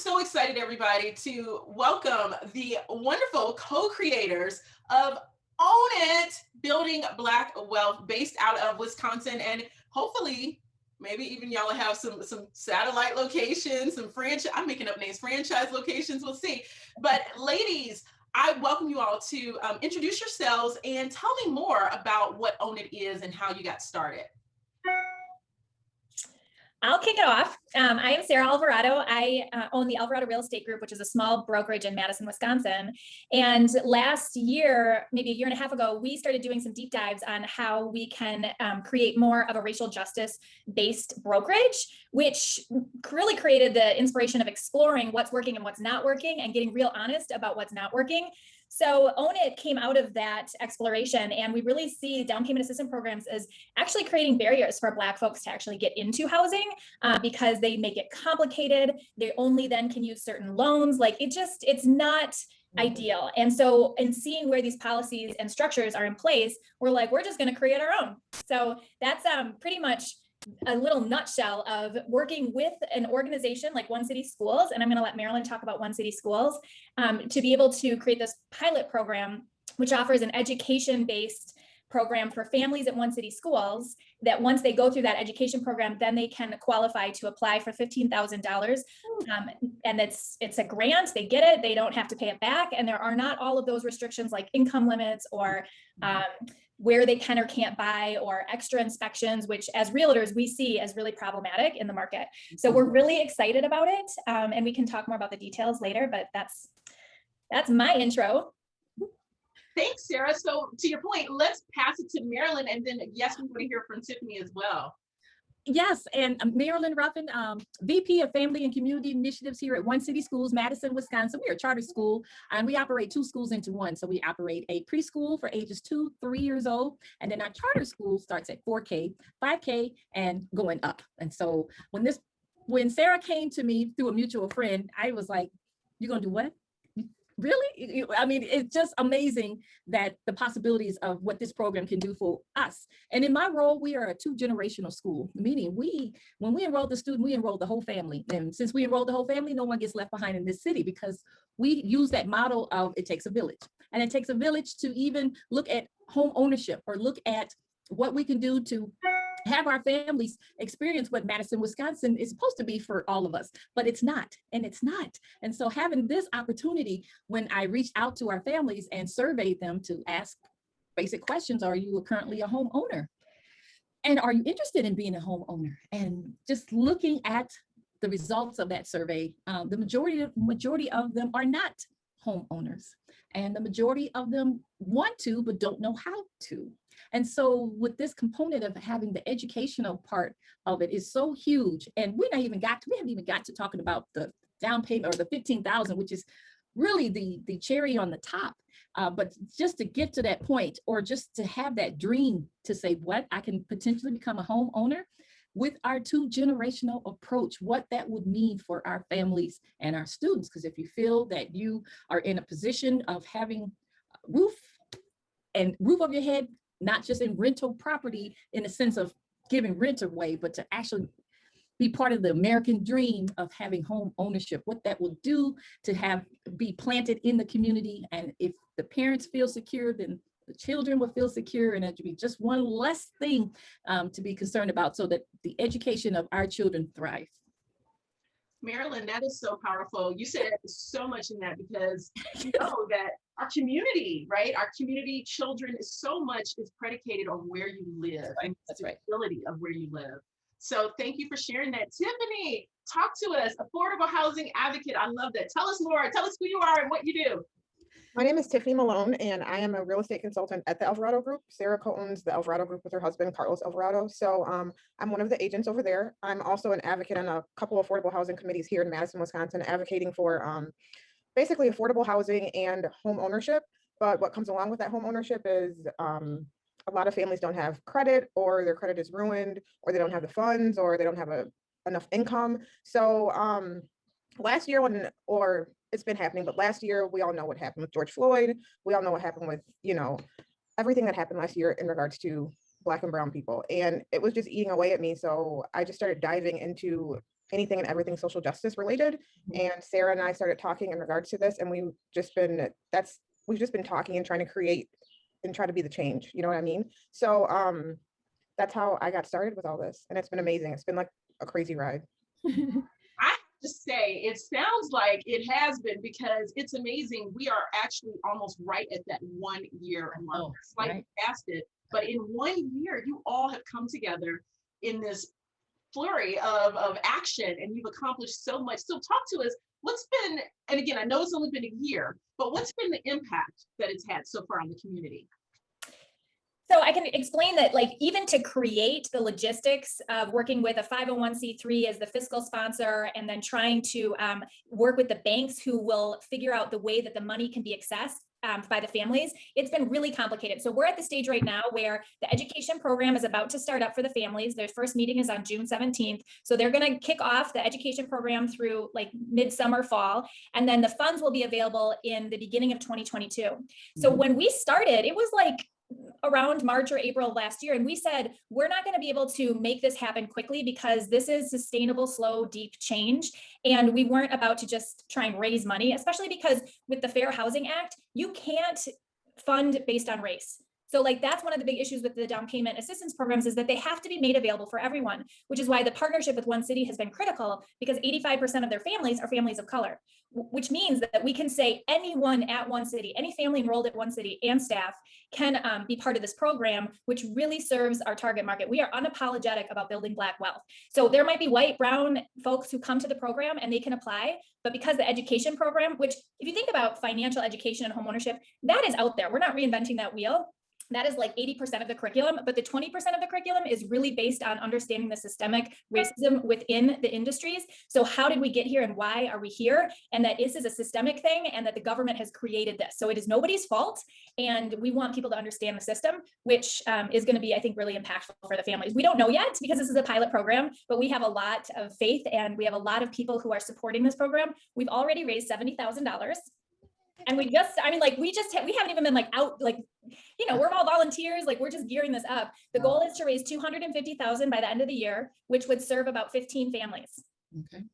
so excited, everybody, to welcome the wonderful co-creators of Own It, Building Black Wealth, based out of Wisconsin, and hopefully, maybe even y'all have some satellite locations, some franchise. I'm making up names, franchise locations. We'll see. But ladies, I welcome you all to introduce yourselves and tell me more about what Own It is and how you got started. I'll kick it off. I am Sarah Alvarado. I own the Alvarado Real Estate Group, which is a small brokerage in Madison, Wisconsin. And last year, maybe a year and a half ago, we started doing some deep dives on how we can create more of a racial justice-based brokerage, which really created the inspiration of exploring what's working and what's not working and getting real honest about what's not working. So Own It came out of that exploration, and we really see down payment assistance programs as actually creating barriers for Black folks to actually get into housing because they make it complicated. They only then can use certain loans. Like it's not ideal. And so in seeing where these policies and structures are in place, we're like, we're just going to create our own. So that's pretty much a little nutshell of working with an organization like One City Schools, and I'm going to let Marilyn talk about One City Schools, to be able to create this pilot program, which offers an education-based program for families at One City Schools, that once they go through that education program, then they can qualify to apply for $15,000. And it's a grant, they get it, they don't have to pay it back. And there are not all of those restrictions like income limits or where they can or can't buy or extra inspections, which as realtors, we see as really problematic in the market. So we're really excited about it. And we can talk more about the details later, but that's my intro. Thanks, Sarah. So to your point, let's pass it to Marilyn, and then yes, we want to hear from Tiffany as well. Yes, and Marilyn Ruffin, VP of Family and Community Initiatives here at One City Schools, Madison, Wisconsin. We're a charter school, and we operate two schools into one. So we operate a preschool for ages 2-3 years old, and then our charter school starts at 4K, 5K, and going up. And so when Sarah came to me through a mutual friend, I was like, "You're gonna do what? Really?" I mean, it's just amazing that the possibilities of what this program can do for us. And in my role, we are a 2-generational school, meaning when we enroll the student, we enroll the whole family. And since we enroll the whole family, no one gets left behind in this city, because we use that model of it takes a village. And it takes a village to even look at home ownership or look at what we can do to have our families experience what Madison, Wisconsin is supposed to be for all of us, but it's not, and it's not. And so having this opportunity, when I reached out to our families and surveyed them to ask basic questions, are you currently a homeowner? And are you interested in being a homeowner? And just looking at the results of that survey, the majority of them are not homeowners. And the majority of them want to, but don't know how to. And so with this component of having the educational part of it is so huge. And we haven't even got to talking about the down payment or the $15,000, which is really the cherry on the top. But just to get to that point, or just to have that dream to say, what, I can potentially become a homeowner with our 2-generational approach, what that would mean for our families and our students. Because if you feel that you are in a position of having roof over your head, not just in rental property in the sense of giving rent away, but to actually be part of the American dream of having home ownership, what that will do to be planted in the community. And if the parents feel secure, then the children will feel secure, and it would be just one less thing to be concerned about, so that the education of our children thrive. Marilyn, that is so powerful. You said so much in that, because you know that our community, right? Our community children is predicated on where you live. Right. That's right. The ability of where you live. So thank you for sharing that. Tiffany, talk to us, affordable housing advocate. I love that. Tell us more. Tell us who you are and what you do. My name is Tiffany Malone, and I am a real estate consultant at the Alvarado Group. Sarah co-owns the Alvarado Group with her husband, Carlos Alvarado. So I'm one of the agents over there. I'm also an advocate on a couple of affordable housing committees here in Madison, Wisconsin, advocating for basically affordable housing and home ownership. But what comes along with that home ownership is a lot of families don't have credit, or their credit is ruined, or they don't have the funds, or they don't have enough income. So last year it's been happening, but last year, we all know what happened with George Floyd. We all know what happened with, everything that happened last year in regards to Black and brown people. And it was just eating away at me. So I just started diving into anything and everything social justice related. And Sarah and I started talking in regards to this, and we've just been talking and trying to create and try to be the change. You know what I mean? So that's how I got started with all this, and it's been amazing. It's been like a crazy ride. I have to say, it sounds like it has been, because it's amazing. We are actually almost right at that 1 year mark, slightly past it. But in 1 year, you all have come together in this flurry of action, and you've accomplished so much. So talk to us, what's been, and again, I know it's only been a year, but what's been the impact that it's had so far on the community? So I can explain that, like, even to create the logistics of working with a 501c3 as the fiscal sponsor, and then trying to work with the banks who will figure out the way that the money can be accessed by the families, it's been really complicated. So we're at the stage right now where the education program is about to start up for the families. Their first meeting is on June 17th. So they're going to kick off the education program through like midsummer, fall, and then the funds will be available in the beginning of 2022. So when we started, it was like around March or April of last year. And we said, we're not going to be able to make this happen quickly because this is sustainable, slow, deep change. And we weren't about to just try and raise money, especially because with the Fair Housing Act, you can't fund based on race. So like, that's one of the big issues with the down payment assistance programs, is that they have to be made available for everyone, which is why the partnership with One City has been critical, because 85% of their families are families of color, which means that we can say anyone at One City, any family enrolled at One City and staff can be part of this program, which really serves our target market. We are unapologetic about building Black wealth. So there might be white, brown folks who come to the program and they can apply, but because the education program, which if you think about financial education and homeownership, that is out there. We're not reinventing that wheel. That is like 80% of the curriculum, but the 20% of the curriculum is really based on understanding the systemic racism within the industries. So how did we get here and why are we here? And that this is a systemic thing, and that the government has created this. So it is nobody's fault. And we want people to understand the system, which is going to be, I think, really impactful for the families. We don't know yet because this is a pilot program, but we have a lot of faith and we have a lot of people who are supporting this program. We've already raised $70,000. And we haven't even been like out, like, you know, we're all volunteers, like we're just gearing this up. The goal is to raise $250,000 by the end of the year, which would serve about 15 families. Okay.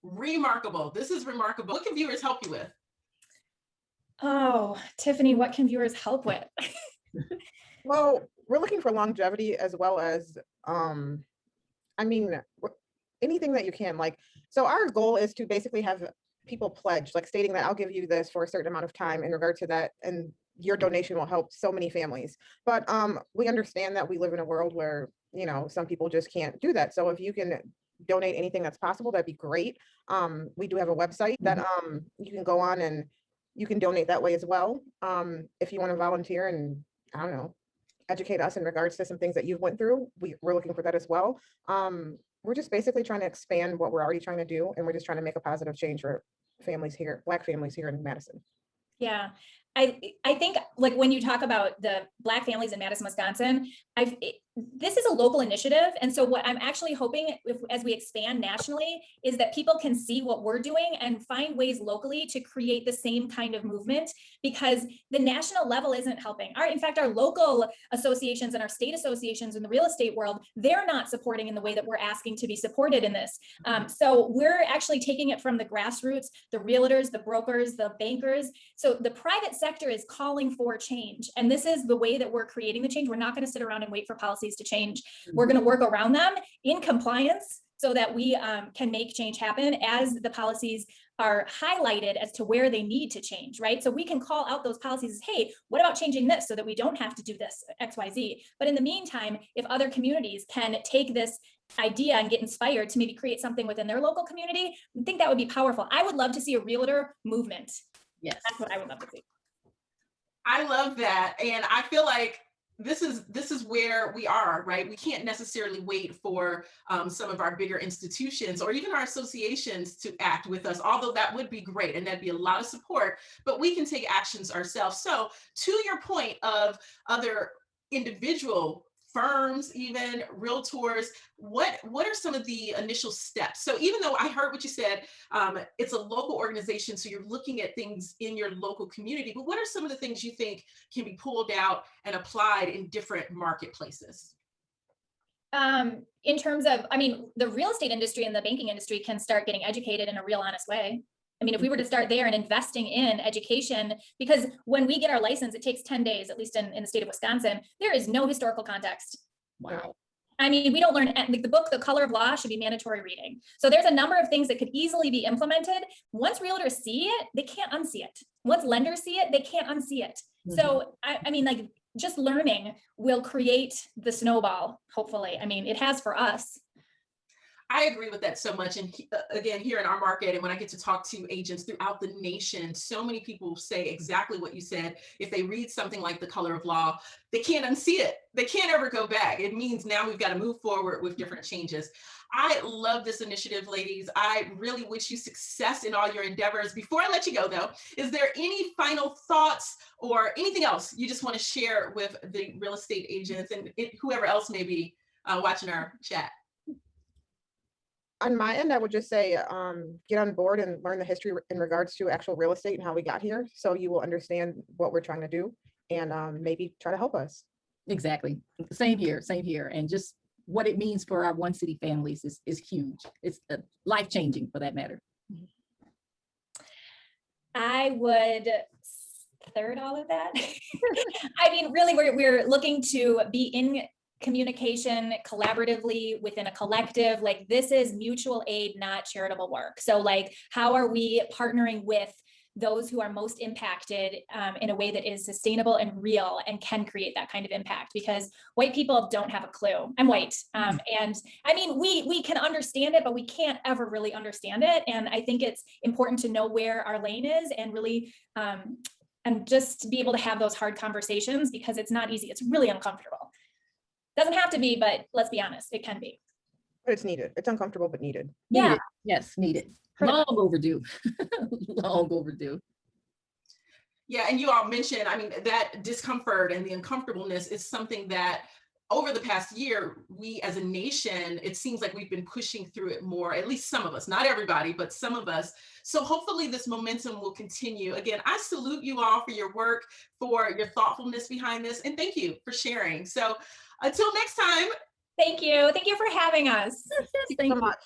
Remarkable. This is remarkable. What can viewers help you with? Oh, Tiffany, what can viewers help with? Well, we're looking for longevity as well as, anything that you can, like, so our goal is to basically have people pledge, like stating that I'll give you this for a certain amount of time in regard to that, and your donation will help so many families. But we understand that we live in a world where, you know, some people just can't do that. So if you can donate anything that's possible, that'd be great. We do have a website that you can go on and you can donate that way as well. If you want to volunteer and, I don't know, educate us in regards to some things that you've went through, we're looking for that as well. We're just basically trying to expand what we're already trying to do, and we're just trying to make a positive change for families here, Black families here in Madison. Yeah. I think, like, when you talk about the Black families in Madison, Wisconsin, this is a local initiative. And so what I'm actually hoping, as we expand nationally, is that people can see what we're doing and find ways locally to create the same kind of movement, because the national level isn't helping. In fact, our local associations and our state associations in the real estate world, they're not supporting in the way that we're asking to be supported in this. So we're actually taking it from the grassroots, the realtors, the brokers, the bankers. So the private sector is calling for change. And this is the way that we're creating the change. We're not going to sit around and wait for policies to change. We're going to work around them in compliance so that we can make change happen as the policies are highlighted as to where they need to change, right? So we can call out those policies as, hey, what about changing this so that we don't have to do this XYZ? But in the meantime, if other communities can take this idea and get inspired to maybe create something within their local community, I think that would be powerful. I would love to see a realtor movement. Yes. That's what I would love to see. I love that. And I feel like this is where we are, right? We can't necessarily wait for some of our bigger institutions or even our associations to act with us, although that would be great and that'd be a lot of support, but we can take actions ourselves. So to your point of other individual firms, even realtors, what are some of the initial steps? So even though I heard what you said, it's a local organization, so you're looking at things in your local community, but what are some of the things you think can be pulled out and applied in different marketplaces? In terms of, I mean, the real estate industry and the banking industry can start getting educated in a real honest way. I mean, if we were to start there and investing in education, because when we get our license, it takes 10 days, at least in the state of Wisconsin, there is no historical context. Wow. I mean, we don't learn, like the book, The Color of Law, should be mandatory reading. So there's a number of things that could easily be implemented. Once realtors see it, they can't unsee it. Once lenders see it, they can't unsee it. So, I mean, like, just learning will create the snowball, hopefully. I mean, it has for us. I agree with that so much. And again, here in our market, and when I get to talk to agents throughout the nation, so many people say exactly what you said. If they read something like The Color of Law, they can't unsee it. They can't ever go back. It means now we've got to move forward with different changes. I love this initiative, ladies. I really wish you success in all your endeavors. Before I let you go, though, is there any final thoughts or anything else you just want to share with the real estate agents and whoever else may be watching our chat? On my end, I would just say, get on board and learn the history in regards to actual real estate and how we got here. So you will understand what we're trying to do and maybe try to help us. Exactly. Same here, same here. And just what it means for our one city families is huge. It's life-changing for that matter. I would third all of that. I mean, really, we're looking to be in communication collaboratively within a collective. Like, this is mutual aid, not charitable work. So like, how are we partnering with those who are most impacted in a way that is sustainable and real and can create that kind of impact? Because white people don't have a clue. I'm white. And I mean, we can understand it, but we can't ever really understand it. And I think it's important to know where our lane is and really, and just to be able to have those hard conversations, because it's not easy. It's really uncomfortable. Doesn't have to be, but let's be honest, it can be. But it's needed. It's uncomfortable, but needed. Yeah. Needed. Yes, needed. Long overdue. Long overdue. Yeah, and you all mentioned, I mean, that discomfort and the uncomfortableness is something that over the past year, we as a nation, it seems like we've been pushing through it more, at least some of us, not everybody, but some of us. So hopefully this momentum will continue. Again, I salute you all for your work, for your thoughtfulness behind this, and thank you for sharing. So until next time. Thank you. Thank you for having us. Thank you so much.